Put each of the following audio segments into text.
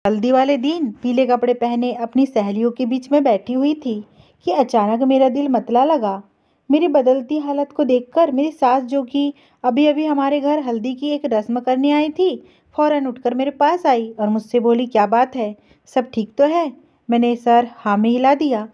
हल्दी वाले दिन पीले कपड़े पहने अपनी सहेलियों के बीच में बैठी हुई थी कि अचानक मेरा दिल मतला लगा। मेरी बदलती हालत को देखकर मेरी सास, जो कि अभी अभी हमारे घर हल्दी की एक रस्म करने आई थी, फौरन उठकर मेरे पास आई और मुझसे बोली, क्या बात है, सब ठीक तो है? मैंने सर हाँ में हिला दिया।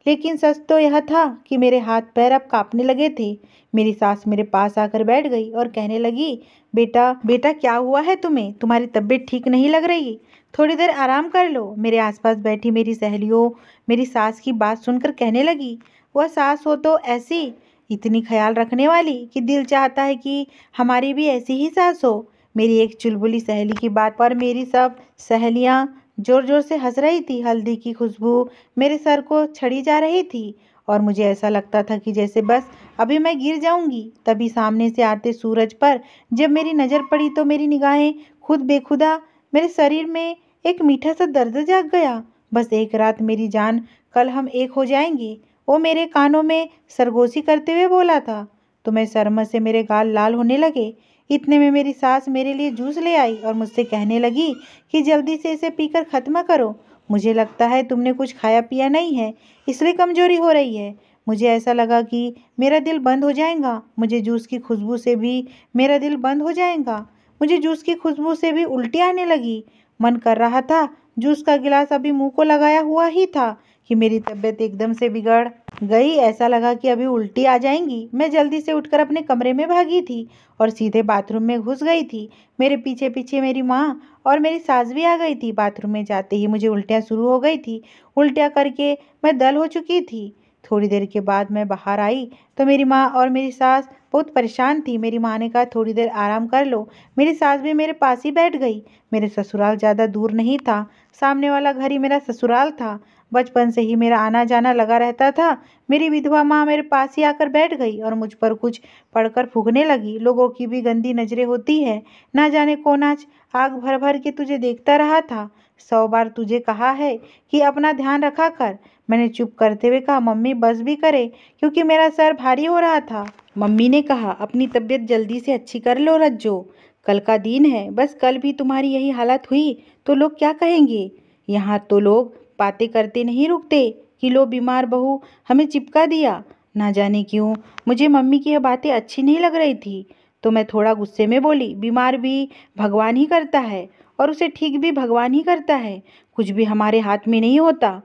लेकिन सच तो यह था कि मेरे हाथ पैर अब कांपने लगे थे। मेरी सास मेरे पास आकर बैठ गई और कहने लगी, बेटा बेटा क्या हुआ है तुम्हें? तुम्हारी तबीयत ठीक नहीं लग रही, थोड़ी देर आराम कर लो। मेरे आसपास बैठी मेरी सहेलियों मेरी सास की बात सुनकर कहने लगी, वह सास हो तो ऐसी, इतनी ख्याल रखने वाली कि दिल चाहता है कि हमारी भी ऐसी ही सास हो। मेरी एक चुलबुली सहेली की बात पर मेरी सब सहेलियां जोर जोर से हंस रही थी। हल्दी की खुशबू मेरे सर को छड़ी जा रही थी और मुझे ऐसा लगता था कि जैसे बस अभी मैं गिर जाऊंगी। तभी सामने से आते सूरज पर जब मेरी नज़र पड़ी तो मेरी निगाहें खुद बेखुदा मेरे शरीर में एक मीठा सा दर्द जाग गया। बस एक रात मेरी जान, कल हम एक हो जाएंगे, वो मेरे कानों में सरगोशी करते हुए बोला था। तो मैं शर्म से मेरे गाल लाल होने लगे। इतने में मेरी सास मेरे लिए जूस ले आई और मुझसे कहने लगी कि जल्दी से इसे पीकर ख़त्म करो। मुझे लगता है तुमने कुछ खाया पिया नहीं है, इसलिए कमजोरी हो रही है। मुझे ऐसा लगा कि मेरा दिल बंद हो जाएगा। मुझे जूस की खुशबू से भी मेरा दिल बंद हो जाएगा। मुझे जूस की खुशबू से भी उल्टी आने लगी। मन कर रहा था, जूस का गिलास अभी मुंह को लगाया हुआ ही था कि मेरी तबीयत एकदम से बिगड़ गई। ऐसा लगा कि अभी उल्टी आ जाएंगी। मैं जल्दी से उठकर अपने कमरे में भागी थी और सीधे बाथरूम में घुस गई थी। मेरे पीछे पीछे मेरी माँ और मेरी सास भी आ गई थी। बाथरूम में जाते ही मुझे उल्टियाँ शुरू हो गई थी। उल्टियाँ करके मैं दल हो चुकी थी। थोड़ी देर के बाद मैं बाहर आई तो मेरी माँ और मेरी सास बहुत परेशान थी। मेरी माँ ने कहा, थोड़ी देर आराम कर लो। मेरी सास भी मेरे पास ही बैठ गई। मेरे ससुराल ज़्यादा दूर नहीं था, सामने वाला घर ही मेरा ससुराल था। बचपन से ही मेरा आना जाना लगा रहता था। मेरी विधवा माँ मेरे पास ही आकर बैठ गई और मुझ पर कुछ पढ़कर फूंकने लगी। लोगों की भी गंदी नजरें होती है, ना जाने कौन आज आग भर भर के तुझे देखता रहा था। 100 बार तुझे कहा है कि अपना ध्यान रखा कर। मैंने चुप करते हुए कहा, मम्मी बस भी करे, क्योंकि मेरा सर भारी हो रहा था। मम्मी ने कहा, अपनी तबीयत जल्दी से अच्छी कर लो रज्जो, कल का दिन है। बस कल भी तुम्हारी यही हालत हुई तो लोग क्या कहेंगे? यहाँ तो लोग बातें करते नहीं रुकते कि लो बीमार बहू हमें चिपका दिया। ना जाने क्यों मुझे मम्मी की यह बातें अच्छी नहीं लग रही थी। तो मैं थोड़ा गुस्से में बोली, बीमार भी भगवान ही करता है और उसे ठीक भी भगवान ही करता है, कुछ भी हमारे हाथ में नहीं होता।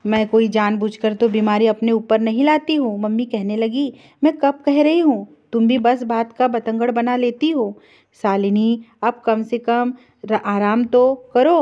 मैं कोई जानबूझकर तो बीमारी अपने ऊपर नहीं लाती हूँ। मम्मी कहने लगी, मैं कब कह रही हूँ, तुम भी बस बात का बतंगड़ बना लेती हो। शालिनी अब कम से कम आराम तो करो।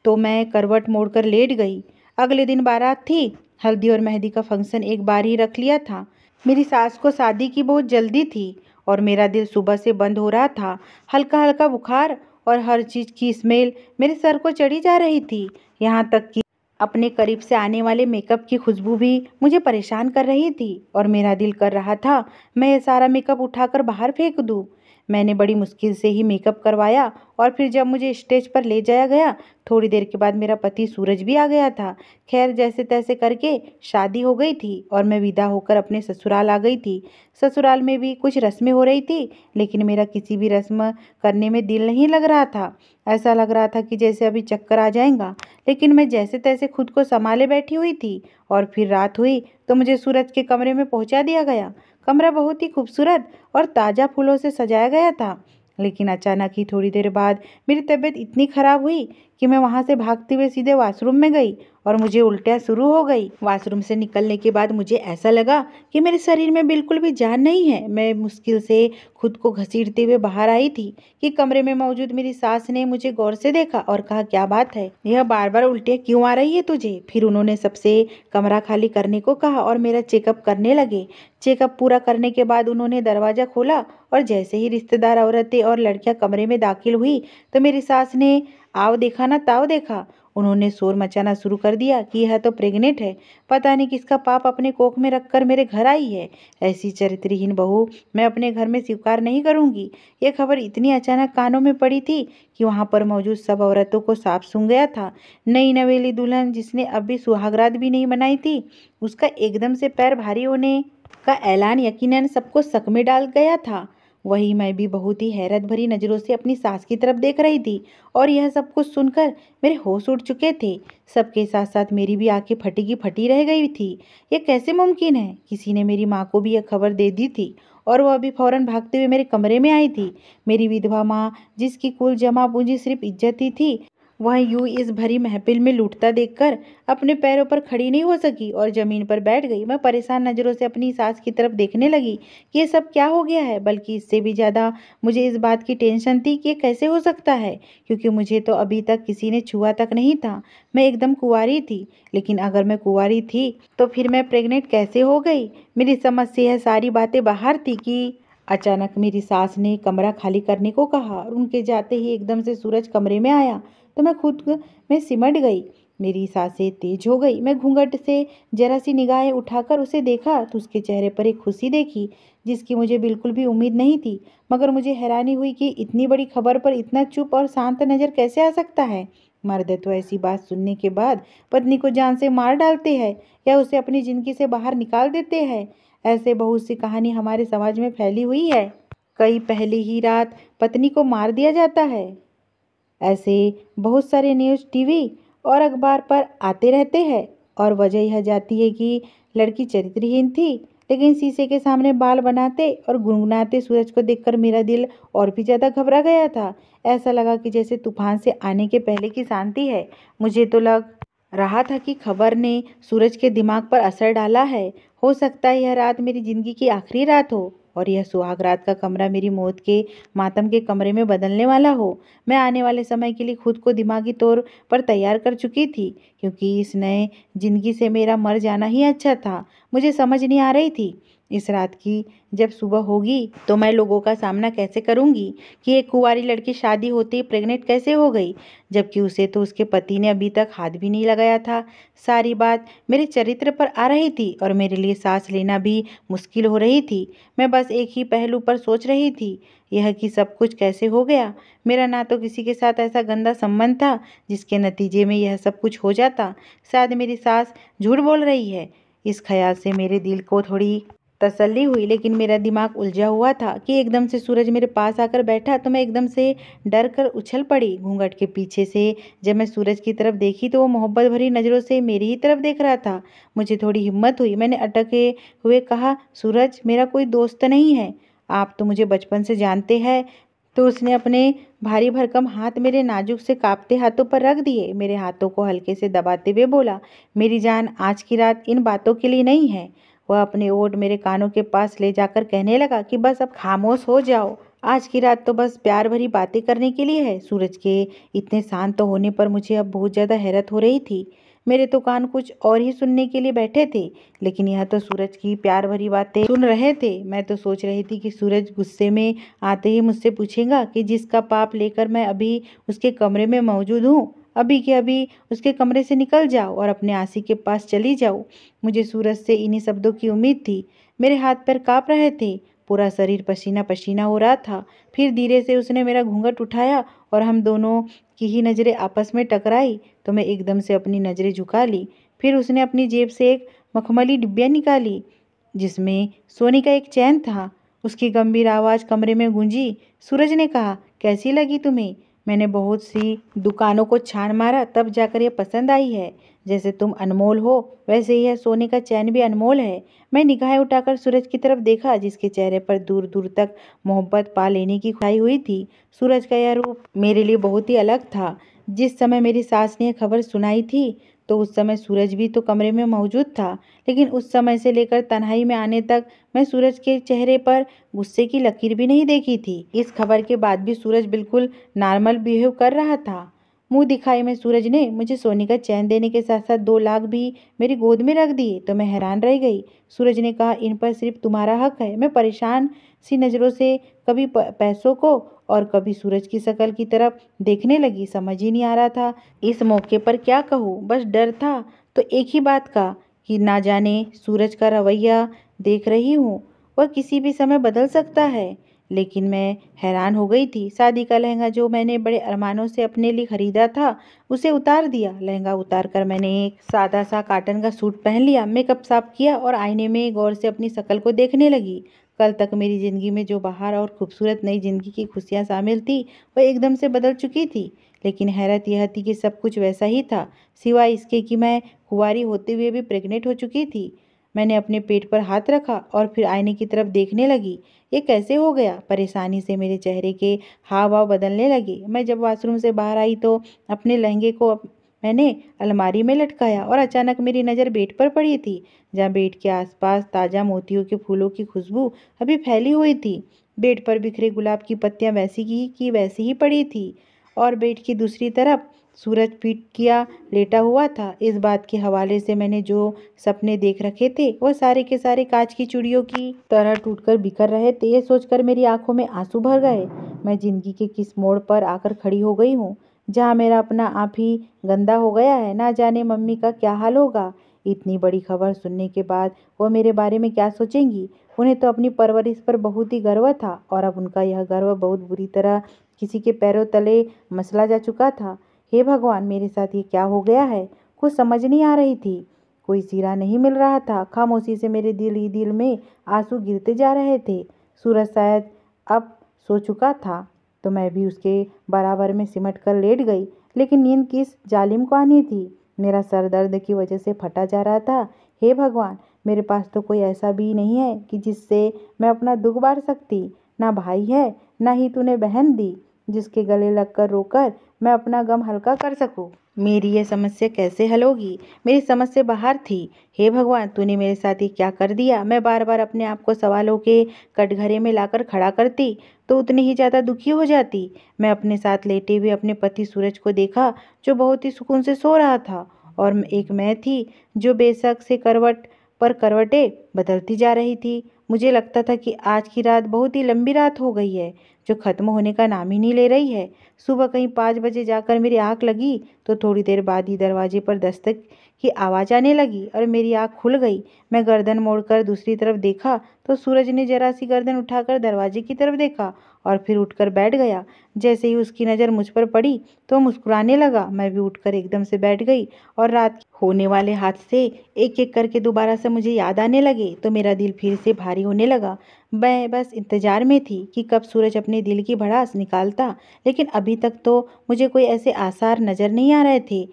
तो मैं करवट मोड़कर लेट गई। अगले दिन बारात थी। हल्दी और मेहंदी का फंक्शन एक बार ही रख लिया था। मेरी सास को शादी की बहुत जल्दी थी और मेरा दिल सुबह से बंद हो रहा था। हल्का हल्का बुखार और हर चीज़ की स्मेल मेरे सर को चढ़ी जा रही थी। यहाँ तक कि अपने करीब से आने वाले मेकअप की खुशबू भी मुझे परेशान कर रही थी और मेरा दिल कर रहा था मैं ये सारा मेकअप उठाकर बाहर फेंक दूँ। मैंने बड़ी मुश्किल से ही मेकअप करवाया और फिर जब मुझे स्टेज पर ले जाया गया, थोड़ी देर के बाद मेरा पति सूरज भी आ गया था। खैर जैसे तैसे करके शादी हो गई थी और मैं विदा होकर अपने ससुराल आ गई थी। ससुराल में भी कुछ रस्में हो रही थी, लेकिन मेरा किसी भी रस्म करने में दिल नहीं लग रहा था। ऐसा लग रहा था कि जैसे अभी चक्कर आ जाएगा। लेकिन मैं जैसे तैसे खुद को संभाले बैठी हुई थी। और फिर रात हुई तो मुझे सूरज के कमरे में पहुंचा दिया गया। कमरा बहुत ही खूबसूरत और ताज़ा फूलों से सजाया गया था। लेकिन अचानक ही थोड़ी देर बाद मेरी तबीयत इतनी ख़राब हुई कि मैं वहाँ से भागते हुए सीधे वॉशरूम में गई और मुझे उल्टियाँ शुरू हो गई। वॉशरूम से निकलने के बाद मुझे ऐसा लगा कि मेरे शरीर में बिल्कुल भी जान नहीं है। मैं मुश्किल से खुद को घसीटते हुए बाहर आई थी कि कमरे में मौजूद मेरी सास ने मुझे गौर से देखा और कहा, क्या बात है, यह बार बार उल्टियाँ क्यों आ रही है तुझे? फिर उन्होंने सबसे कमरा खाली करने को कहा और मेरा चेकअप करने लगे। चेकअप पूरा करने के बाद उन्होंने दरवाज़ा खोला और जैसे ही रिश्तेदार औरतें और लड़कियां कमरे में दाखिल हुई तो मेरी सास ने आओ देखा ना ताव देखा। उन्होंने शोर मचाना शुरू कर दिया कि यह तो प्रेग्नेंट है, पता नहीं किसका पाप अपने कोख में रखकर मेरे घर आई है। ऐसी चरित्रहीन बहू मैं अपने घर में स्वीकार नहीं करूंगी। ये खबर इतनी अचानक कानों में पड़ी थी कि वहां पर मौजूद सब औरतों को साफ सूंघ गया था। नई नवेली दुल्हन जिसने अभी सुहागरात भी नहीं मनाई थी, उसका एकदम से पैर भारी होने का ऐलान यकीनन सबको शक में डाल गया था। वही मैं भी बहुत ही हैरत भरी नज़रों से अपनी सास की तरफ देख रही थी और यह सब कुछ सुनकर मेरे होश उड़ चुके थे। सबके साथ साथ मेरी भी आंखें फटी की फटी रह गई थी। यह कैसे मुमकिन है? किसी ने मेरी माँ को भी यह खबर दे दी थी और वह अभी फौरन भागते हुए मेरे कमरे में आई थी। मेरी विधवा माँ, जिसकी कुल जमा पूंजी सिर्फ इज्जत ही थी, वह यूं इस भरी महफिल में लूटता देखकर अपने पैरों पर खड़ी नहीं हो सकी और जमीन पर बैठ गई। मैं परेशान नज़रों से अपनी सास की तरफ देखने लगी कि ये सब क्या हो गया है। बल्कि इससे भी ज़्यादा मुझे इस बात की टेंशन थी कि ये कैसे हो सकता है, क्योंकि मुझे तो अभी तक किसी ने छुआ तक नहीं था। मैं एकदम कुंवारी थी। लेकिन अगर मैं कुंवारी थी तो फिर मैं प्रेग्नेंट कैसे हो गई? मेरी समझ से यह सारी बातें बाहर थी कि अचानक मेरी सास ने कमरा खाली करने को कहा और उनके जाते ही एकदम से सूरज कमरे में आया तो मैं खुद में सिमट गई। मेरी सांसें तेज हो गई। मैं घूंघट से जरा सी निगाहें उठाकर उसे देखा तो उसके चेहरे पर एक खुशी देखी जिसकी मुझे बिल्कुल भी उम्मीद नहीं थी। मगर मुझे हैरानी हुई कि इतनी बड़ी खबर पर इतना चुप और शांत नज़र कैसे आ सकता है। मर्द तो ऐसी बात सुनने के बाद पत्नी को जान से मार डालते हैं या उसे अपनी जिंदगी से बाहर निकाल देते हैं। ऐसे बहुत सी कहानी हमारे समाज में फैली हुई है। कई पहली ही रात पत्नी को मार दिया जाता है। ऐसे बहुत सारे न्यूज़, टीवी और अखबार पर आते रहते हैं और वजह यह जाती है कि लड़की चरित्रहीन थी। लेकिन शीशे के सामने बाल बनाते और गुनगुनाते सूरज को देखकर मेरा दिल और भी ज़्यादा घबरा गया था। ऐसा लगा कि जैसे तूफान से आने के पहले की शांति है। मुझे तो लग रहा था कि खबर ने सूरज के दिमाग पर असर डाला है। हो सकता है यह रात मेरी जिंदगी की आखिरी रात हो और यह सुहाग रात का कमरा मेरी मौत के मातम के कमरे में बदलने वाला हो। मैं आने वाले समय के लिए खुद को दिमागी तौर पर तैयार कर चुकी थी, क्योंकि इस नए जिंदगी से मेरा मर जाना ही अच्छा था। मुझे समझ नहीं आ रही थी इस रात की जब सुबह होगी तो मैं लोगों का सामना कैसे करूंगी कि एक कुंवारी लड़की शादी होते ही प्रेग्नेंट कैसे हो गई, जबकि उसे तो उसके पति ने अभी तक हाथ भी नहीं लगाया था। सारी बात मेरे चरित्र पर आ रही थी और मेरे लिए सांस लेना भी मुश्किल हो रही थी। मैं बस एक ही पहलू पर सोच रही थी, यह कि सब कुछ कैसे हो गया। मेरा ना तो किसी के साथ ऐसा गंदा संबंध था जिसके नतीजे में यह सब कुछ हो जाता। शायद मेरी सास झूठ बोल रही है। इस ख्याल से मेरे दिल को थोड़ी तसल्ली हुई, लेकिन मेरा दिमाग उलझा हुआ था कि एकदम से सूरज मेरे पास आकर बैठा तो मैं एकदम से डर कर उछल पड़ी। घूंघट के पीछे से जब मैं सूरज की तरफ देखी तो वो मोहब्बत भरी नज़रों से मेरी ही तरफ देख रहा था। मुझे थोड़ी हिम्मत हुई। मैंने अटके हुए कहा, सूरज मेरा कोई दोस्त नहीं है, आप तो मुझे बचपन से जानते हैं। तो उसने अपने भारी भरकम हाथ मेरे नाजुक से कांपते हाथों पर रख दिए। मेरे हाथों को हल्के से दबाते हुए बोला, मेरी जान, आज की रात इन बातों के लिए नहीं है। वह अपने ओठ मेरे कानों के पास ले जाकर कहने लगा कि बस अब खामोश हो जाओ। आज की रात तो बस प्यार भरी बातें करने के लिए है। सूरज के इतने शांत होने पर मुझे अब बहुत ज़्यादा हैरत हो रही थी। मेरे तो कान कुछ और ही सुनने के लिए बैठे थे, लेकिन यह तो सूरज की प्यार भरी बातें सुन रहे थे। मैं तो सोच रही थी कि सूरज गुस्से में आते ही मुझसे पूछेगा कि जिसका पाप लेकर मैं अभी उसके कमरे में मौजूद हूँ, अभी के अभी उसके कमरे से निकल जाओ और अपने आशिक के पास चली जाओ। मुझे सूरज से इन्हीं शब्दों की उम्मीद थी। मेरे हाथ पैर कांप रहे थे, पूरा शरीर पसीना पसीना हो रहा था। फिर धीरे से उसने मेरा घूंघट उठाया और हम दोनों की ही नज़रें आपस में टकराई तो मैं एकदम से अपनी नज़रें झुका ली। फिर उसने अपनी जेब से एक मखमली डिब्बिया निकाली जिसमें सोने का एक चैन था। उसकी गंभीर आवाज़ कमरे में गूंजी। सूरज ने कहा, कैसी लगी तुम्हें? मैंने बहुत सी दुकानों को छान मारा, तब जाकर ये पसंद आई है। जैसे तुम अनमोल हो वैसे ही यह सोने का चैन भी अनमोल है। मैं निगाहें उठाकर सूरज की तरफ देखा जिसके चेहरे पर दूर दूर तक मोहब्बत पा लेने की ख्वाहिश हुई थी। सूरज का यह रूप मेरे लिए बहुत ही अलग था। जिस समय मेरी सास ने यह खबर सुनाई थी तो उस समय सूरज भी तो कमरे में मौजूद था, लेकिन उस समय से लेकर तन्हाई में आने तक मैं सूरज के चेहरे पर गुस्से की लकीर भी नहीं देखी थी। इस खबर के बाद भी सूरज बिल्कुल नॉर्मल बिहेव कर रहा था। मुंह दिखाई में सूरज ने मुझे सोने का चैन देने के साथ साथ 2 लाख भी मेरी गोद में रख दिए तो मैं हैरान रह गई। सूरज ने कहा, इन पर सिर्फ तुम्हारा हक है। मैं परेशान सी नज़रों से कभी पैसों को और कभी सूरज की शक्ल की तरफ देखने लगी। समझ ही नहीं आ रहा था इस मौके पर क्या कहूँ। बस डर था तो एक ही बात का कि ना जाने सूरज का रवैया देख रही हूँ, वह किसी भी समय बदल सकता है। लेकिन मैं हैरान हो गई थी। शादी का लहंगा जो मैंने बड़े अरमानों से अपने लिए खरीदा था उसे उतार दिया। लहंगा उतार कर मैंने एक सादा सा कॉटन का सूट पहन लिया, मेकअप साफ किया और आईने में गौर से अपनी शक्ल को देखने लगी। कल तक मेरी ज़िंदगी में जो बाहर और खूबसूरत नई ज़िंदगी की खुशियाँ शामिल थी वह एकदम से बदल चुकी थी। लेकिन हैरत यह थी कि सब कुछ वैसा ही था, सिवाय इसके कि मैं कुंवारी होते हुए भी प्रेग्नेंट हो चुकी थी। मैंने अपने पेट पर हाथ रखा और फिर आईने की तरफ देखने लगी। ये कैसे हो गया? परेशानी से मेरे चेहरे के हाव भाव बदलने लगे। मैं जब वॉशरूम से बाहर आई तो अपने लहंगे को मैंने अलमारी में लटकाया और अचानक मेरी नज़र बेड पर पड़ी थी, जहाँ बेड के आसपास ताज़ा मोतियों के फूलों की खुशबू अभी फैली हुई थी। बेड पर बिखरे गुलाब की पत्तियां वैसी की वैसी ही पड़ी थी और बेड की दूसरी तरफ सूरज पीठ किया लेटा हुआ था। इस बात के हवाले से मैंने जो सपने देख रखे थे वह सारे के सारे कांच की चूड़ियों की तरह टूटकर बिखर रहे थे। ये सोचकर मेरी आंखों में आंसू भर गए। मैं जिंदगी के किस मोड़ पर आकर खड़ी हो गई हूँ, जहाँ मेरा अपना आप ही गंदा हो गया है। ना जाने मम्मी का क्या हाल होगा। इतनी बड़ी खबर सुनने के बाद वो मेरे बारे में क्या सोचेंगी। उन्हें तो अपनी परवरिश पर बहुत ही गर्व था और अब उनका यह गर्व बहुत बुरी तरह किसी के पैरों तले मसला जा चुका था। हे भगवान, मेरे साथ ये क्या हो गया है? कुछ समझ नहीं आ रही थी। कोई सिरा नहीं मिल रहा था। खामोशी से मेरे दिल ही दिल में आंसू गिरते जा रहे थे। सूरज शायद अब सो चुका था तो मैं भी उसके बराबर में सिमट कर लेट गई। लेकिन नींद किस जालिम को आनी थी। मेरा सर दर्द की वजह से फटा जा रहा था। हे भगवान, मेरे पास तो कोई ऐसा भी नहीं है कि जिससे मैं अपना दुख बांट सकती। ना भाई है, ना ही तूने बहन दी जिसके गले लगकर रोकर मैं अपना गम हल्का कर सकूं। मेरी ये समस्या कैसे हल होगी? मेरी समझ से बाहर थी। हे भगवान, तूने मेरे साथ ये क्या कर दिया? मैं बार बार अपने आप को सवालों के कटघरे में लाकर खड़ा करती तो उतनी ही ज़्यादा दुखी हो जाती। मैं अपने साथ लेटे हुए अपने पति सूरज को देखा, जो बहुत ही सुकून से सो रहा था, और एक मैं थी जो बेशक से करवट पर करवटें बदलती जा रही थी। मुझे लगता था कि आज की रात बहुत ही लंबी रात हो गई है, जो ख़त्म होने का नाम ही नहीं ले रही है। सुबह कहीं 5 बजे जाकर मेरी आँख लगी तो थोड़ी देर बाद ही दरवाजे पर दस्तक की आवाज़ आने लगी और मेरी आँख खुल गई। मैं गर्दन मोड़कर दूसरी तरफ देखा तो सूरज ने जरा सी गर्दन उठाकर दरवाजे की तरफ देखा और फिर उठकर बैठ गया। जैसे ही उसकी नज़र मुझ पर पड़ी तो मुस्कुराने लगा। मैं भी उठकर एकदम से बैठ गई और रात होने वाले हादसे एक एक करके दोबारा से मुझे याद आने लगे तो मेरा दिल फिर से भारी होने लगा। मैं बस इंतजार में थी कि कब सूरज अपने दिल की भड़ास निकालता। लेकिन अभी तक तो मुझे कोई ऐसे आसार नज़र नहीं आ रहे थे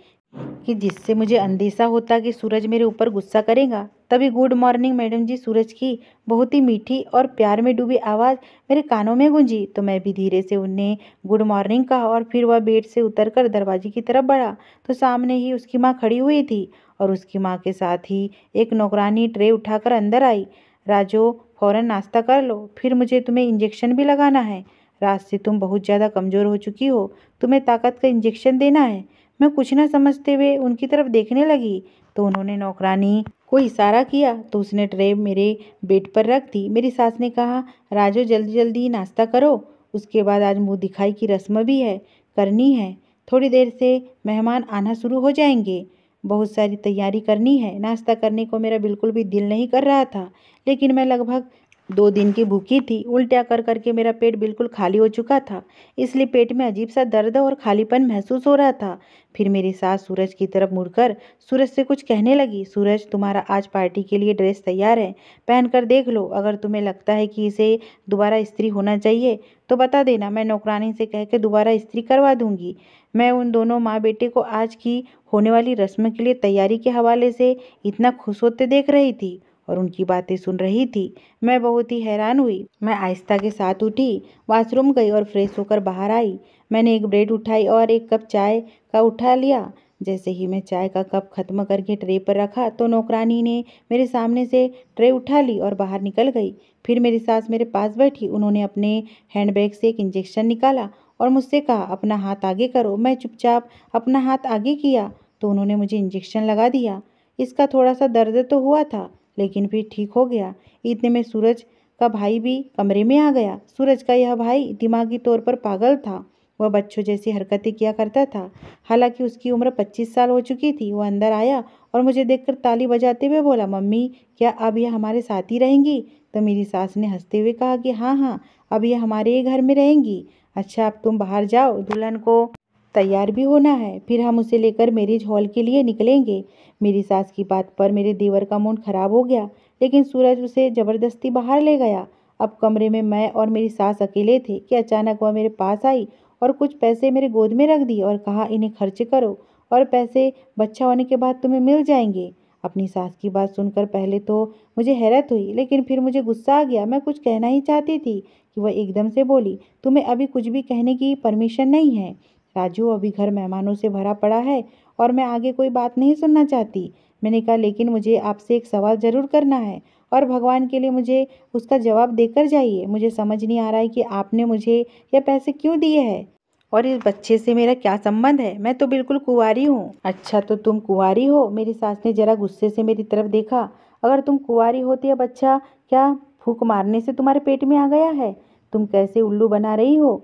कि जिससे मुझे अंदेशा होता कि सूरज मेरे ऊपर गुस्सा करेगा। तभी गुड मॉर्निंग मैडम जी, सूरज की बहुत ही मीठी और प्यार में डूबी आवाज़ मेरे कानों में गूंजी। तो मैं भी धीरे से उन्हें गुड मॉर्निंग कहा और फिर वह बेड से उतरकर दरवाजे की तरफ बढ़ा तो सामने ही उसकी माँ खड़ी हुई थी और उसकी माँ के साथ ही एक नौकरानी ट्रे उठाकर अंदर आई। राजो, फ़ौरन नाश्ता कर लो, फिर मुझे तुम्हें इंजेक्शन भी लगाना है। रात से तुम बहुत ज़्यादा कमज़ोर हो चुकी हो, तुम्हें ताकत का इंजेक्शन देना है। मैं कुछ न समझते हुए उनकी तरफ देखने लगी तो उन्होंने नौकरानी को इशारा किया तो उसने ट्रे मेरे बेड पर रख दी। मेरी सास ने कहा, राजू जल्दी जल्दी नाश्ता करो, उसके बाद आज मुंह दिखाई की रस्म भी है, करनी है। थोड़ी देर से मेहमान आना शुरू हो जाएंगे, बहुत सारी तैयारी करनी है। नाश्ता करने को मेरा बिल्कुल भी दिल नहीं कर रहा था, लेकिन मैं लगभग 2 दिन की भूखी थी। उल्टियाँ कर करके मेरा पेट बिल्कुल खाली हो चुका था, इसलिए पेट में अजीब सा दर्द और खालीपन महसूस हो रहा था। फिर मेरी सास सूरज की तरफ मुड़कर सूरज से कुछ कहने लगी। सूरज, तुम्हारा आज पार्टी के लिए ड्रेस तैयार है, पहन कर देख लो। अगर तुम्हें लगता है कि इसे दोबारा इस्त्री होना चाहिए तो बता देना, मैं नौकरानी से कह के दोबारा इस्त्री करवा दूंगी। मैं उन दोनों माँ बेटे को आज की होने वाली रस्म के लिए तैयारी के हवाले से इतना खुश होते देख रही थी और उनकी बातें सुन रही थी। मैं बहुत ही हैरान हुई। मैं आहिस्ता के साथ उठी, वॉशरूम गई और फ्रेश होकर बाहर आई। मैंने एक ब्रेड उठाई और एक कप चाय का उठा लिया। जैसे ही मैं चाय का कप खत्म करके ट्रे पर रखा तो नौकरानी ने मेरे सामने से ट्रे उठा ली और बाहर निकल गई। फिर मेरी सास मेरे पास बैठी। उन्होंने अपने हैंडबैग से एक इंजेक्शन निकाला और मुझसे कहा, अपना हाथ आगे करो। मैं चुपचाप अपना हाथ आगे किया तो उन्होंने मुझे इंजेक्शन लगा दिया। इसका थोड़ा सा दर्द तो हुआ था, लेकिन फिर ठीक हो गया। इतने में सूरज का भाई भी कमरे में आ गया। सूरज का यह भाई दिमागी तौर पर पागल था। वह बच्चों जैसी हरकतें किया करता था। हालांकि उसकी उम्र 25 साल हो चुकी थी। वह अंदर आया और मुझे देखकर ताली बजाते हुए बोला, मम्मी, क्या अब यह हमारे साथ ही रहेंगी? तो मेरी सास ने हंसते हुए कहा कि हाँ हाँ, अब यह हमारे ही घर में रहेंगी। अच्छा, अब तुम बाहर जाओ, दुल्हन को तैयार भी होना है, फिर हम उसे लेकर मैरिज हॉल के लिए निकलेंगे। मेरी सास की बात पर मेरे देवर का मूड खराब हो गया, लेकिन सूरज उसे जबरदस्ती बाहर ले गया। अब कमरे में मैं और मेरी सास अकेले थे कि अचानक वह मेरे पास आई और कुछ पैसे मेरे गोद में रख दिए और कहा, इन्हें खर्च करो और पैसे बच्चा होने के बाद तुम्हें मिल जाएंगे। अपनी सास की बात सुनकर पहले तो मुझे हैरत हुई, लेकिन फिर मुझे गुस्सा आ गया। मैं कुछ कहना ही चाहती थी कि वह एकदम से बोली, तुम्हें अभी कुछ भी कहने की परमिशन नहीं है राजू, अभी घर मेहमानों से भरा पड़ा है और मैं आगे कोई बात नहीं सुनना चाहती। मैंने कहा, लेकिन मुझे आपसे एक सवाल ज़रूर करना है और भगवान के लिए मुझे उसका जवाब देकर जाइए। मुझे समझ नहीं आ रहा है कि आपने मुझे यह पैसे क्यों दिए हैं और इस बच्चे से मेरा क्या संबंध है। मैं तो बिल्कुल कुंवारी हूँ। अच्छा, तो तुम कुंवारी हो? मेरी सास ने जरा गुस्से से मेरी तरफ देखा। अगर तुम कुंवारी होती है, बच्चा क्या फूंक मारने से तुम्हारे पेट में आ गया है? तुम कैसे उल्लू बना रही हो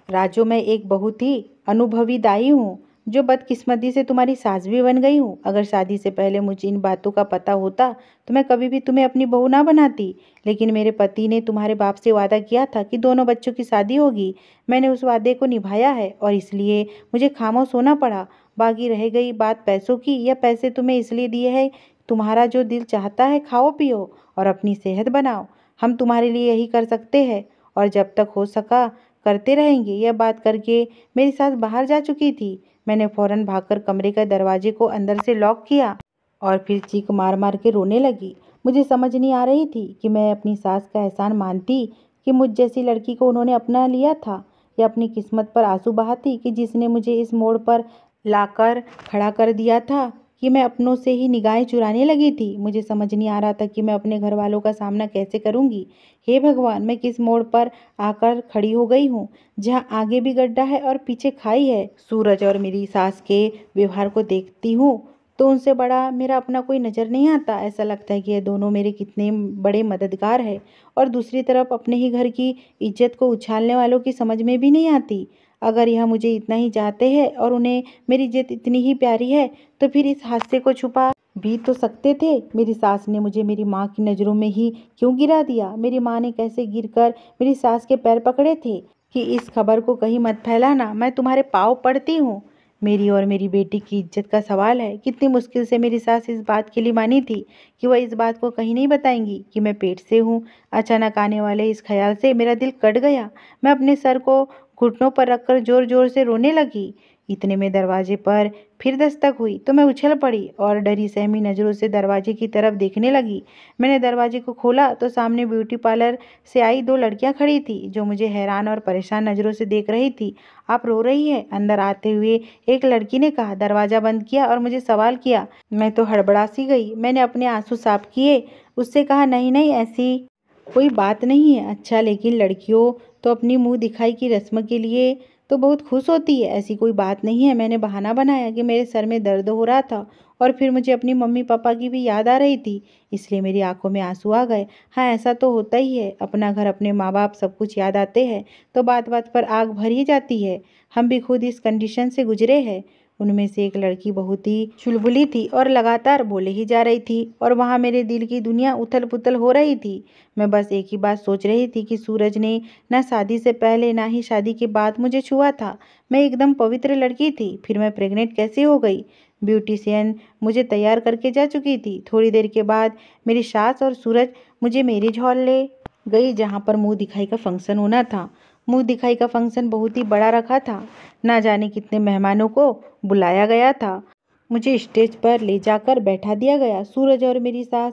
राजू? मैं एक बहुत ही अनुभवी दाई हूँ जो बदकिस्मती से तुम्हारी सास भी बन गई हूँ। अगर शादी से पहले मुझे इन बातों का पता होता तो मैं कभी भी तुम्हें अपनी बहू ना बनाती, लेकिन मेरे पति ने तुम्हारे बाप से वादा किया था कि दोनों बच्चों की शादी होगी। मैंने उस वादे को निभाया है और इसलिए मुझे खामोश होना पड़ा। बाकी रह गई बात पैसों की, यह पैसे तुम्हें इसलिए दिए हैं तुम्हारा जो दिल चाहता है खाओ पियो और अपनी सेहत बनाओ। हम तुम्हारे लिए यही कर सकते हैं और जब तक हो सका करते रहेंगे। यह बात करके मेरी सास बाहर जा चुकी थी। मैंने फौरन भागकर कमरे के दरवाजे को अंदर से लॉक किया और फिर चीख मार मार के रोने लगी। मुझे समझ नहीं आ रही थी कि मैं अपनी सास का एहसान मानती कि मुझ जैसी लड़की को उन्होंने अपना लिया था, या अपनी किस्मत पर आंसू बहाती कि जिसने मुझे इस मोड़ पर लाकर खड़ा कर दिया था कि मैं अपनों से ही निगाहें चुराने लगी थी। मुझे समझ नहीं आ रहा था कि मैं अपने घर वालों का सामना कैसे करूंगी। हे भगवान, मैं किस मोड़ पर आकर खड़ी हो गई हूँ जहाँ आगे भी गड्ढा है और पीछे खाई है। सूरज और मेरी सास के व्यवहार को देखती हूँ तो उनसे बड़ा मेरा अपना कोई नज़र नहीं आता। ऐसा लगता है कि ये दोनों मेरे कितने बड़े मददगार है और दूसरी तरफ अपने ही घर की इज्जत को उछालने वालों की समझ में भी नहीं आती। अगर यह मुझे इतना ही चाहते हैं और उन्हें मेरी इज्जत इतनी ही प्यारी है तो फिर इस हादसे को छुपा भी तो सकते थे। मेरी सास ने मुझे मेरी माँ की नज़रों में ही क्यों गिरा दिया? मेरी माँ ने कैसे गिरकर मेरी सास के पैर पकड़े थे कि इस खबर को कहीं मत फैलाना, मैं तुम्हारे पाँव पड़ती हूँ। मेरी और मेरी बेटी की इज्जत का सवाल है। कितनी मुश्किल से मेरी सास इस बात के लिए मानी थी कि वह इस बात को कहीं नहीं बताएंगी कि मैं पेट से हूँ। अचानक आने वाले इस ख्याल से मेरा दिल कट गया। मैं अपने सर को घुटनों पर रखकर जोर जोर से रोने लगी। इतने में दरवाजे पर फिर दस्तक हुई तो मैं उछल पड़ी और डरी सहमी नज़रों से दरवाजे की तरफ देखने लगी। मैंने दरवाजे को खोला तो सामने ब्यूटी पार्लर से आई दो लड़कियां खड़ी थी जो मुझे हैरान और परेशान नज़रों से देख रही थी। आप रो रही है? अंदर आते हुए एक लड़की ने कहा। दरवाज़ा बंद किया और मुझे सवाल किया। मैं तो हड़बड़ा सी गई। मैंने अपने आंसू साफ किए, उससे कहा, नहीं नहीं, ऐसी कोई बात नहीं है। अच्छा, लेकिन लड़कियों तो अपनी मुंह दिखाई की रस्म के लिए तो बहुत खुश होती है। ऐसी कोई बात नहीं है। मैंने बहाना बनाया कि मेरे सर में दर्द हो रहा था और फिर मुझे अपनी मम्मी पापा की भी याद आ रही थी, इसलिए मेरी आंखों में आंसू आ गए। हाँ, ऐसा तो होता ही है। अपना घर, अपने माँ बाप, सब कुछ याद आते हैं तो बात बात पर आग भर ही जाती है। हम भी खुद इस कंडीशन से गुजरे हैं। उनमें से एक लड़की बहुत ही चुलबुली थी और लगातार बोले ही जा रही थी और वहाँ मेरे दिल की दुनिया उथल पुथल हो रही थी। मैं बस एक ही बात सोच रही थी कि सूरज ने ना शादी से पहले ना ही शादी के बाद मुझे छुआ था। मैं एकदम पवित्र लड़की थी। फिर मैं प्रेग्नेंट कैसे हो गई? ब्यूटिशियन मुझे तैयार करके जा चुकी थी। थोड़ी देर के बाद मेरी सास और सूरज मुझे मेरी हॉल ले गई जहाँ पर मुंह दिखाई का फंक्शन होना था। मुंह दिखाई का फंक्शन बहुत ही बड़ा रखा था। ना जाने कितने मेहमानों को बुलाया गया था। मुझे स्टेज पर ले जाकर बैठा दिया गया। सूरज और मेरी सास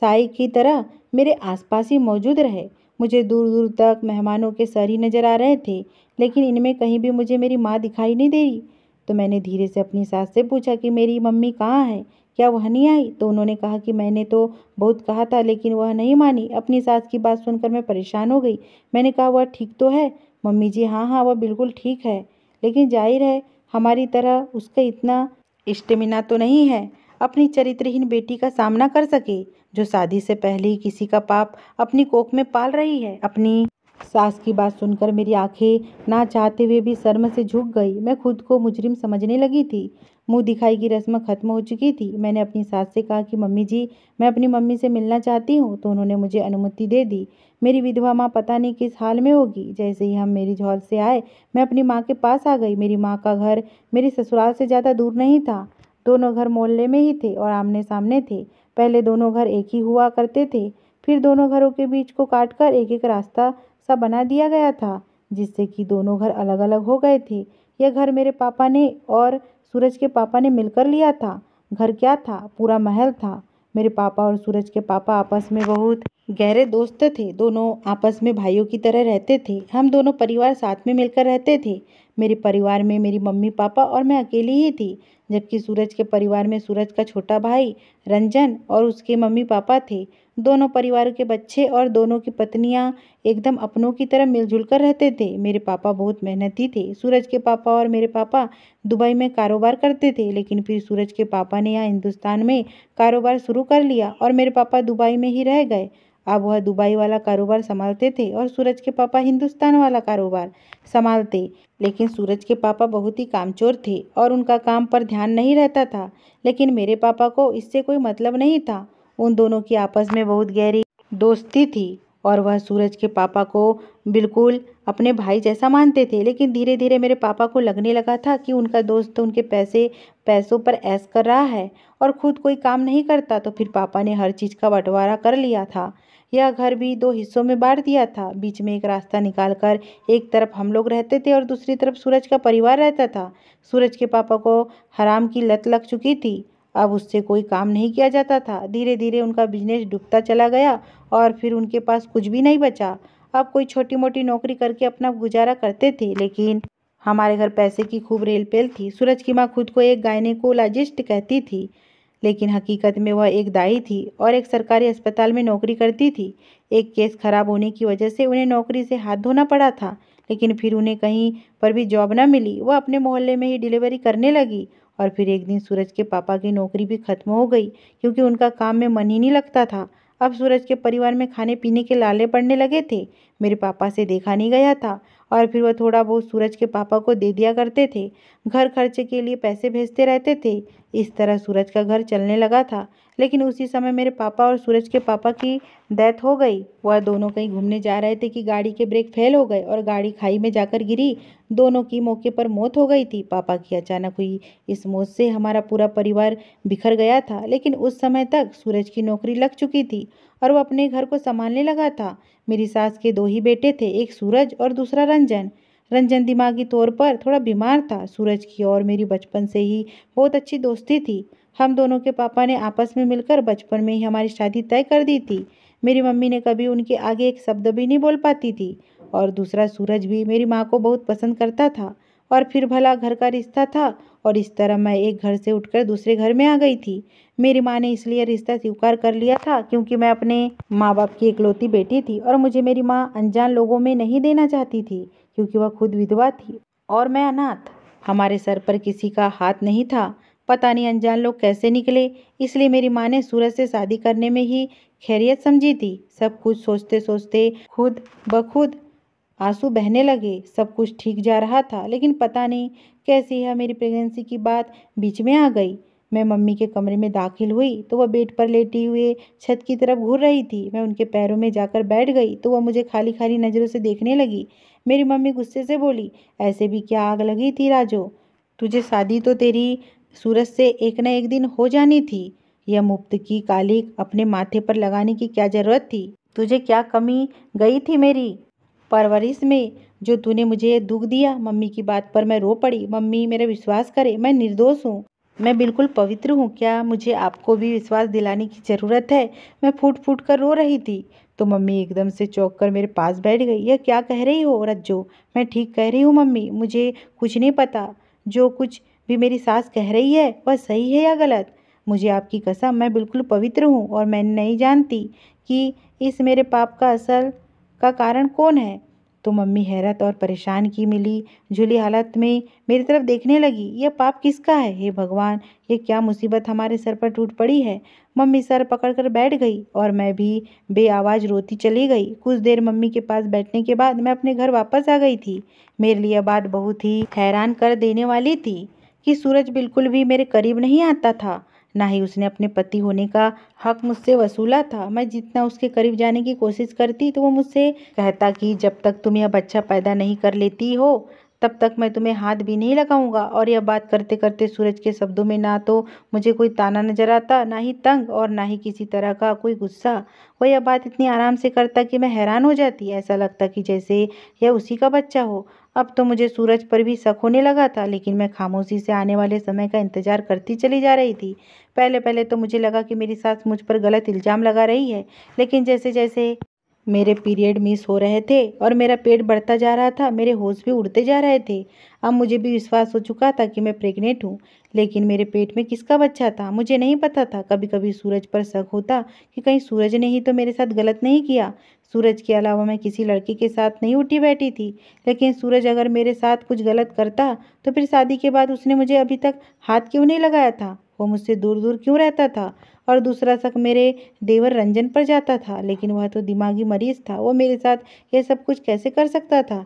साई की तरह मेरे आसपास ही मौजूद रहे। मुझे दूर दूर तक मेहमानों के सर ही नजर आ रहे थे, लेकिन इनमें कहीं भी मुझे मेरी माँ दिखाई नहीं दे रही। तो मैंने धीरे से अपनी सास से पूछा कि मेरी मम्मी कहाँ है, क्या वह नहीं आई? तो उन्होंने कहा कि मैंने तो बहुत कहा था लेकिन वह नहीं मानी। अपनी सास की बात सुनकर मैं परेशान हो गई। मैंने कहा, वह ठीक तो है मम्मी जी? हाँ हाँ, वह बिल्कुल ठीक है, लेकिन जाहिर है हमारी तरह उसका इतना स्टेमिना तो नहीं है अपनी चरित्रहीन बेटी का सामना कर सके, जो शादी से पहले ही किसी का पाप अपनी कोख में पाल रही है। अपनी सास की बात सुनकर मेरी आंखें ना चाहते हुए भी शर्म से झुक गई। मैं खुद को मुजरिम समझने लगी थी। मुंह दिखाई की रस्म खत्म हो चुकी थी। मैंने अपनी सास से कहा कि मम्मी जी, मैं अपनी मम्मी से मिलना चाहती हूँ। तो उन्होंने मुझे अनुमति दे दी। मेरी विधवा माँ पता नहीं किस हाल में होगी। जैसे ही हम मेरी हॉल से आए मैं अपनी माँ के पास आ गई। मेरी माँ का घर मेरी ससुराल से ज़्यादा दूर नहीं था। दोनों घर मोहल्ले में ही थे और आमने सामने थे। पहले दोनों घर एक ही हुआ करते थे, फिर दोनों घरों के बीच को काटकर एक एक रास्ता सा बना दिया गया था, जिससे कि दोनों घर अलग अलग हो गए थे। यह घर मेरे पापा ने और सूरज के पापा ने मिलकर लिया था। घर क्या था, पूरा महल था। मेरे पापा और सूरज के पापा आपस में बहुत गहरे दोस्त थे। दोनों आपस में भाइयों की तरह रहते थे। हम दोनों परिवार साथ में मिलकर रहते थे। मेरे परिवार में मेरी मम्मी पापा और मैं अकेली ही थी, जबकि सूरज के परिवार में सूरज का छोटा भाई रंजन और उसके मम्मी पापा थे। दोनों परिवारों के बच्चे और दोनों की पत्नियां एकदम अपनों की तरह मिलजुल कर रहते थे। मेरे पापा बहुत मेहनती थे। सूरज के पापा और मेरे पापा दुबई में कारोबार करते थे, लेकिन फिर सूरज के पापा ने यहाँ हिंदुस्तान में कारोबार शुरू कर लिया और मेरे पापा दुबई में ही रह गए। अब वह दुबई वाला कारोबार संभालते थे और सूरज के पापा हिंदुस्तान वाला कारोबार संभालते। लेकिन सूरज के पापा बहुत ही कामचोर थे और उनका काम पर ध्यान नहीं रहता था। लेकिन मेरे पापा को इससे कोई मतलब नहीं था। उन दोनों की आपस में बहुत गहरी दोस्ती थी और वह सूरज के पापा को बिल्कुल अपने भाई जैसा मानते थे। लेकिन धीरे धीरे मेरे पापा को लगने लगा था कि उनका दोस्त तो उनके पैसों पर ऐश कर रहा है और खुद कोई काम नहीं करता। तो फिर पापा ने हर चीज़ का बंटवारा कर लिया था। यह घर भी 2 हिस्सों में बांट दिया था। बीच में एक रास्ता निकालकर एक तरफ हम लोग रहते थे और दूसरी तरफ सूरज का परिवार रहता था। सूरज के पापा को हराम की लत लग चुकी थी। अब उससे कोई काम नहीं किया जाता था। धीरे धीरे उनका बिजनेस डूबता चला गया और फिर उनके पास कुछ भी नहीं बचा। अब कोई छोटी मोटी नौकरी करके अपना गुजारा करते थे। लेकिन हमारे घर पैसे की खूब रेल-पेल थी। सूरज की माँ खुद को एक गायनेकोलॉजिस्ट कहती थी, लेकिन हकीकत में वह एक दाई थी और एक सरकारी अस्पताल में नौकरी करती थी। एक केस खराब होने की वजह से उन्हें नौकरी से हाथ धोना पड़ा था, लेकिन फिर उन्हें कहीं पर भी जॉब न मिली। वह अपने मोहल्ले में ही डिलीवरी करने लगी और फिर एक दिन सूरज के पापा की नौकरी भी खत्म हो गई, क्योंकि उनका काम में मन ही नहीं लगता था। अब सूरज के परिवार में खाने पीने के लाले पड़ने लगे थे। मेरे पापा से देखा नहीं गया था और फिर वह थोड़ा बहुत सूरज के पापा को दे दिया करते थे। घर खर्चे के लिए पैसे भेजते रहते थे। इस तरह सूरज का घर चलने लगा था। लेकिन उसी समय मेरे पापा और सूरज के पापा की डेथ हो गई। वह दोनों कहीं घूमने जा रहे थे कि गाड़ी के ब्रेक फेल हो गए और गाड़ी खाई में जाकर गिरी। दोनों की मौके पर मौत हो गई थी। पापा की अचानक हुई इस मौत से हमारा पूरा परिवार बिखर गया था। लेकिन उस समय तक सूरज की नौकरी लग चुकी थी और वह अपने घर को संभालने लगा था। मेरी सास के 2 ही बेटे थे, एक सूरज और दूसरा रंजन। रंजन दिमागी तौर पर थोड़ा बीमार था। सूरज की और मेरी बचपन से ही बहुत अच्छी दोस्ती थी। हम दोनों के पापा ने आपस में मिलकर बचपन में ही हमारी शादी तय कर दी थी। मेरी मम्मी ने कभी उनके आगे एक शब्द भी नहीं बोल पाती थी। और दूसरा सूरज भी मेरी माँ को बहुत पसंद करता था। और फिर भला घर का रिश्ता था और इस तरह मैं एक घर से उठकर दूसरे घर में आ गई थी। मेरी माँ ने इसलिए रिश्ता स्वीकार कर लिया था क्योंकि मैं अपने माँ बाप की इकलौती बेटी थी और मुझे मेरी माँ अनजान लोगों में नहीं देना चाहती थी, क्योंकि वह खुद विधवा थी और मैं अनाथ। हमारे सर पर किसी का हाथ नहीं था। पता नहीं अनजान लोग कैसे निकले। इसलिए मेरी माँ ने सूरज से शादी करने में ही खैरियत समझी थी। सब कुछ सोचते सोचते खुद ब खुद आंसू बहने लगे। सब कुछ ठीक जा रहा था, लेकिन पता नहीं कैसे यह मेरी प्रेगनेंसी की बात बीच में आ गई। मैं मम्मी के कमरे में दाखिल हुई तो वह बेड पर लेटी हुए छत की तरफ घूर रही थी। मैं उनके पैरों में जाकर बैठ गई तो वह मुझे खाली खाली नज़रों से देखने लगी। मेरी मम्मी गुस्से से बोली, ऐसे भी क्या आग लगी थी राजो? तुझे शादी तो तेरी सूरज से एक न एक दिन हो जानी थी। यह मुफ्त की कालिक अपने माथे पर लगाने की क्या ज़रूरत थी? तुझे क्या कमी गई थी मेरी परवरिश में जो तूने मुझे ये दुख दिया? मम्मी की बात पर मैं रो पड़ी। मम्मी, मेरा विश्वास करे, मैं निर्दोष हूँ, मैं बिल्कुल पवित्र हूँ। क्या मुझे आपको भी विश्वास दिलाने की ज़रूरत है? मैं फूट फूट कर रो रही थी। तो मम्मी एकदम से चौंक कर मेरे पास बैठ गई। यह क्या कह रही हो रज्जो? मैं ठीक कह रही हूँ मम्मी, मुझे कुछ नहीं पता। जो कुछ भी मेरी सास कह रही है वह सही है या गलत? मुझे आपकी कसम, मैं बिल्कुल पवित्र हूँ और मैं नहीं जानती कि इस मेरे पाप का असल का कारण कौन है। तो मम्मी हैरत और परेशान की मिली जुली हालत में मेरी तरफ देखने लगी। यह पाप किसका है? हे भगवान, ये क्या मुसीबत हमारे सर पर टूट पड़ी है? मम्मी सर पकड़कर बैठ गई और मैं भी बेआवाज़ रोती चली गई। कुछ देर मम्मी के पास बैठने के बाद मैं अपने घर वापस आ गई थी। मेरे लिए बात बहुत ही हैरान कर देने वाली थी कि सूरज बिल्कुल भी मेरे करीब नहीं आता था, ना ही उसने अपने पति होने का हक मुझसे वसूला था। मैं जितना उसके करीब जाने की कोशिश करती तो वो मुझसे कहता कि जब तक तुम यह बच्चा पैदा नहीं कर लेती हो तब तक मैं तुम्हें हाथ भी नहीं लगाऊंगा। और यह बात करते करते सूरज के शब्दों में ना तो मुझे कोई ताना नजर आता, ना ही तंग और ना ही किसी तरह का कोई गुस्सा। वह यह बात इतनी आराम से करता कि मैं हैरान हो जाती। ऐसा लगता कि जैसे यह उसी का बच्चा हो। अब तो मुझे सूरज पर भी शक होने लगा था, लेकिन मैं खामोशी से आने वाले समय का इंतजार करती चली जा रही थी। पहले पहले तो मुझे लगा कि मेरी सास मुझ पर गलत इल्जाम लगा रही है, लेकिन जैसे जैसे मेरे पीरियड मिस हो रहे थे और मेरा पेट बढ़ता जा रहा था, मेरे होश भी उड़ते जा रहे थे। अब मुझे भी विश्वास हो चुका था कि मैं प्रेग्नेंट हूँ, लेकिन मेरे पेट में किसका बच्चा था मुझे नहीं पता था। कभी कभी सूरज पर शक होता कि कहीं सूरज ने ही तो मेरे साथ गलत नहीं किया। सूरज के अलावा मैं किसी लड़की के साथ नहीं उठी बैठी थी, लेकिन सूरज अगर मेरे साथ कुछ गलत करता तो फिर शादी के बाद उसने मुझे अभी तक हाथ क्यों नहीं लगाया था? वो मुझसे दूर दूर क्यों रहता था? और दूसरा शक मेरे देवर रंजन पर जाता था, लेकिन वह तो दिमागी मरीज था। वो मेरे साथ यह सब कुछ कैसे कर सकता था?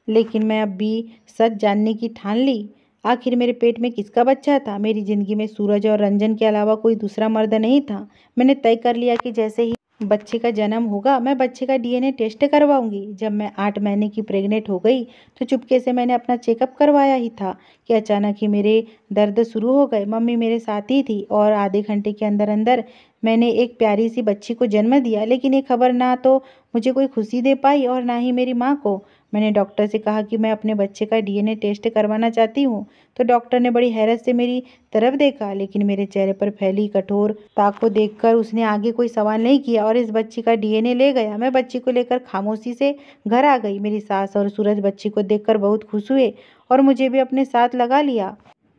लेकिन मैं अब भी सच जानने की ठान ली। आखिर मेरे पेट में किसका बच्चा था? मेरी जिंदगी में सूरज और रंजन के अलावा कोई दूसरा मर्द नहीं था। मैंने तय कर लिया कि जैसे ही बच्चे का जन्म होगा मैं बच्चे का डीएनए टेस्ट करवाऊंगी। जब मैं 8 महीने की प्रेग्नेंट हो गई तो चुपके से मैंने अपना चेकअप करवाया ही था कि अचानक ही मेरे दर्द शुरू हो गए। मम्मी मेरे साथ ही थी और आधे घंटे के अंदर अंदर मैंने एक प्यारी सी बच्ची को जन्म दिया। लेकिन ये खबर ना तो मुझे कोई खुशी दे पाई और ना ही मेरी माँ को। मैंने डॉक्टर से कहा कि मैं अपने बच्चे का डीएनए टेस्ट करवाना चाहती हूँ, तो डॉक्टर ने बड़ी हैरत से मेरी तरफ देखा, लेकिन मेरे चेहरे पर फैली कठोरता को देखकर उसने आगे कोई सवाल नहीं किया और इस बच्ची का डीएनए ले गया। मैं बच्ची को लेकर खामोशी से घर आ गई। मेरी सास और सूरज बच्ची को देखकर बहुत खुश हुए और मुझे भी अपने साथ लगा लिया।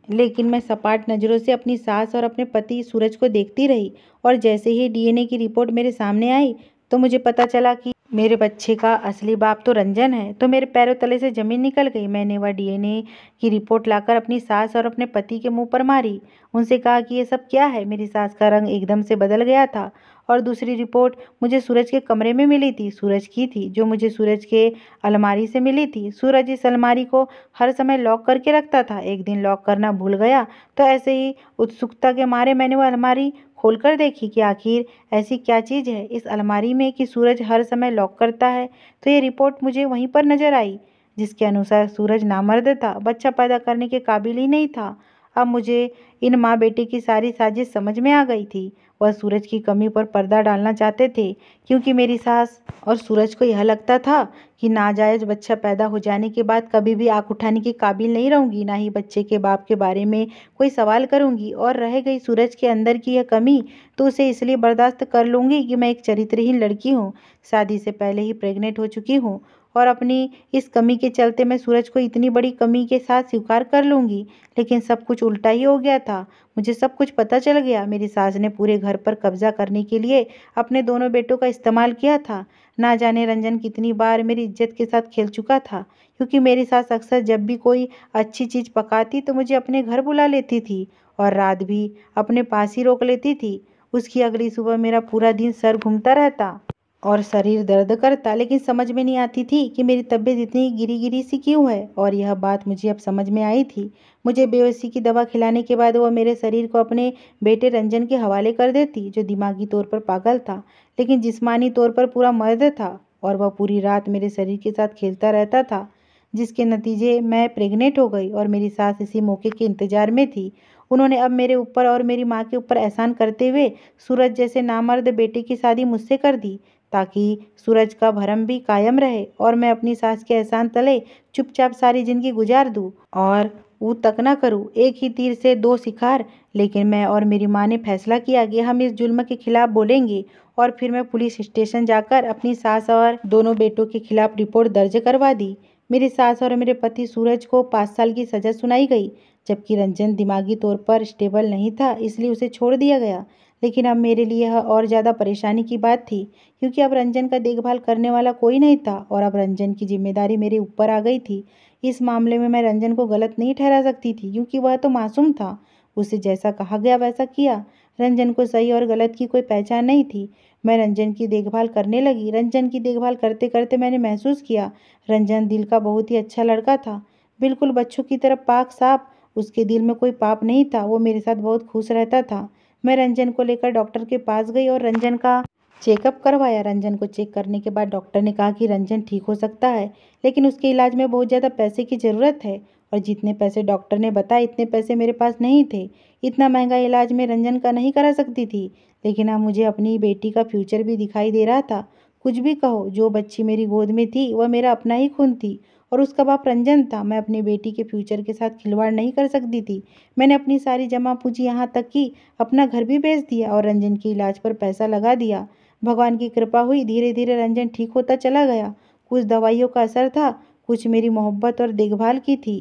लेकिन मैं सपाट नज़रों से अपनी सास और अपने पति सूरज को देखती रही। और जैसे ही डीएनए की रिपोर्ट मेरे सामने आई तो मुझे पता चला कि मेरे बच्चे का असली बाप तो रंजन है, तो मेरे पैरों तले से जमीन निकल गई। मैंने वह डीएनए की रिपोर्ट लाकर अपनी सास और अपने पति के मुंह पर मारी। उनसे कहा कि ये सब क्या है? मेरी सास का रंग एकदम से बदल गया था। और दूसरी रिपोर्ट मुझे सूरज के कमरे में मिली थी, सूरज की थी, जो मुझे सूरज के अलमारी से मिली थी। सूरज इस अलमारी को हर समय लॉक करके रखता था। एक दिन लॉक करना भूल गया, तो ऐसे ही उत्सुकता के मारे मैंने वह अलमारी खोलकर देखी कि आखिर ऐसी क्या चीज़ है इस अलमारी में कि सूरज हर समय लॉक करता है। तो ये रिपोर्ट मुझे वहीं पर नजर आई, जिसके अनुसार सूरज नामर्द था, बच्चा पैदा करने के काबिल ही नहीं था। अब मुझे इन माँ बेटे की सारी साजिश समझ में आ गई थी। वह सूरज की कमी पर पर्दा डालना चाहते थे, क्योंकि मेरी सास और सूरज को यह लगता था कि नाजायज बच्चा पैदा हो जाने के बाद कभी भी आंख उठाने के काबिल नहीं रहूंगी, ना ही बच्चे के बाप के बारे में कोई सवाल करूंगी। और रह गई सूरज के अंदर की यह कमी, तो उसे इसलिए बर्दाश्त कर लूंगी कि मैं एक चरित्रहीन लड़की हूँ, शादी से पहले ही प्रेग्नेंट हो चुकी हूँ, और अपनी इस कमी के चलते मैं सूरज को इतनी बड़ी कमी के साथ स्वीकार कर लूंगी। लेकिन सब कुछ उल्टा ही हो गया था। मुझे सब कुछ पता चल गया। मेरी सास ने पूरे घर पर कब्जा करने के लिए अपने दोनों बेटों का इस्तेमाल किया था। ना जाने रंजन कितनी बार मेरी इज्जत के साथ खेल चुका था, क्योंकि मेरी सास अक्सर जब भी कोई अच्छी चीज़ पकाती तो मुझे अपने घर बुला लेती थी और रात भी अपने पास ही रोक लेती थी। उसकी अगली सुबह मेरा पूरा दिन सर घूमता रहता और शरीर दर्द करता, लेकिन समझ में नहीं आती थी कि मेरी तबीयत इतनी गिरी गिरी सी क्यों है। और यह बात मुझे अब समझ में आई थी। मुझे बेहोशी की दवा खिलाने के बाद वह मेरे शरीर को अपने बेटे रंजन के हवाले कर देती, जो दिमागी तौर पर पागल था लेकिन जिस्मानी तौर पर पूरा मर्द था। और वह पूरी रात मेरे शरीर के साथ खेलता रहता था, जिसके नतीजे मैं प्रेग्नेंट हो गई। और मेरी सास इसी मौके के इंतजार में थी। उन्होंने अब मेरे ऊपर और मेरी माँ के ऊपर एहसान करते हुए सूरज जैसे नामर्द बेटे की शादी मुझसे कर दी, ताकि सूरज का भरम भी कायम रहे और मैं अपनी सास के एहसान तले चुपचाप सारी जिंदगी गुजार दूं और वो तक ना करूं। एक ही तीर से दो शिकार। लेकिन मैं और मेरी माँ ने फैसला किया कि हम इस जुल्म के खिलाफ बोलेंगे। और फिर मैं पुलिस स्टेशन जाकर अपनी सास और दोनों बेटों के खिलाफ रिपोर्ट दर्ज करवा दी। मेरी सास और मेरे पति सूरज को 5 साल की सजा सुनाई गई, जबकि रंजन दिमागी तौर पर स्टेबल नहीं था, इसलिए उसे छोड़ दिया गया। लेकिन अब मेरे लिए यह और ज़्यादा परेशानी की बात थी, क्योंकि अब रंजन का देखभाल करने वाला कोई नहीं था और अब रंजन की जिम्मेदारी मेरे ऊपर आ गई थी। इस मामले में मैं रंजन को गलत नहीं ठहरा सकती थी, क्योंकि वह तो मासूम था। उसे जैसा कहा गया वैसा किया। रंजन को सही और गलत की कोई पहचान नहीं थी। मैं रंजन की देखभाल करने लगी। रंजन की देखभाल करते करते मैंने महसूस किया, रंजन दिल का बहुत ही अच्छा लड़का था, बिल्कुल बच्चों की तरह पाक साफ। उसके दिल में कोई पाप नहीं था। वो मेरे साथ बहुत खुश रहता था। मैं रंजन को लेकर डॉक्टर के पास गई और रंजन का चेकअप करवाया। रंजन को चेक करने के बाद डॉक्टर ने कहा कि रंजन ठीक हो सकता है, लेकिन उसके इलाज में बहुत ज़्यादा पैसे की ज़रूरत है और जितने पैसे डॉक्टर ने बताए इतने पैसे मेरे पास नहीं थे। इतना महंगा इलाज मैं रंजन का नहीं करा सकती थी। लेकिन अब मुझे अपनी बेटी का फ्यूचर भी दिखाई दे रहा था। कुछ भी कहो, जो बच्ची मेरी गोद में थी वह मेरा अपना ही खून थी और उसका बाप रंजन था। मैं अपनी बेटी के फ्यूचर के साथ खिलवाड़ नहीं कर सकती थी। मैंने अपनी सारी जमा पूंजी, यहाँ तक कि अपना घर भी बेच दिया और रंजन के इलाज पर पैसा लगा दिया। भगवान की कृपा हुई, धीरे धीरे रंजन ठीक होता चला गया। कुछ दवाइयों का असर था, कुछ मेरी मोहब्बत और देखभाल की थी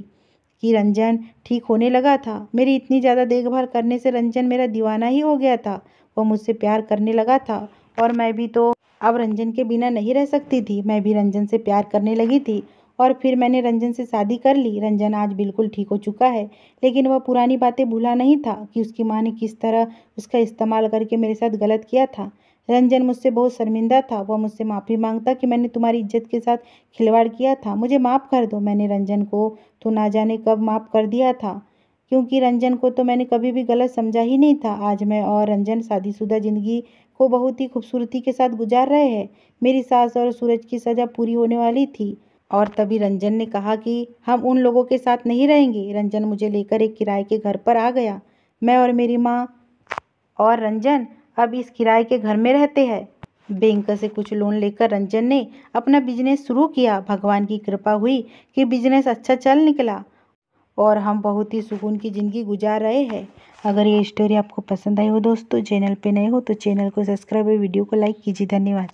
कि रंजन ठीक होने लगा था। मेरी इतनी ज़्यादा देखभाल करने से रंजन मेरा दीवाना ही हो गया था। वह मुझसे प्यार करने लगा था और मैं भी तो अब रंजन के बिना नहीं रह सकती थी। मैं भी रंजन से प्यार करने लगी थी और फिर मैंने रंजन से शादी कर ली। रंजन आज बिल्कुल ठीक हो चुका है, लेकिन वह पुरानी बातें भूला नहीं था कि उसकी माँ ने किस तरह उसका इस्तेमाल करके मेरे साथ गलत किया था। रंजन मुझसे बहुत शर्मिंदा था। वह मुझसे माफ़ी मांगता कि मैंने तुम्हारी इज्जत के साथ खिलवाड़ किया था, मुझे माफ़ कर दो। मैंने रंजन को तो ना जाने कब माफ़ कर दिया था, क्योंकि रंजन को तो मैंने कभी भी गलत समझा ही नहीं था। आज मैं और रंजन शादीशुदा ज़िंदगी को बहुत ही खूबसूरती के साथ गुजार रहे हैं। मेरी सास और सूरज की सज़ा पूरी होने वाली थी और तभी रंजन ने कहा कि हम उन लोगों के साथ नहीं रहेंगे। रंजन मुझे लेकर एक किराए के घर पर आ गया। मैं और मेरी माँ और रंजन अब इस किराए के घर में रहते हैं। बैंक से कुछ लोन लेकर रंजन ने अपना बिजनेस शुरू किया। भगवान की कृपा हुई कि बिजनेस अच्छा चल निकला और हम बहुत ही सुकून की ज़िंदगी गुजार रहे हैं। अगर ये स्टोरी आपको पसंद आई हो दोस्तों, चैनल पे नए हो तो चैनल को सब्सक्राइब और वीडियो को लाइक कीजिए। धन्यवाद।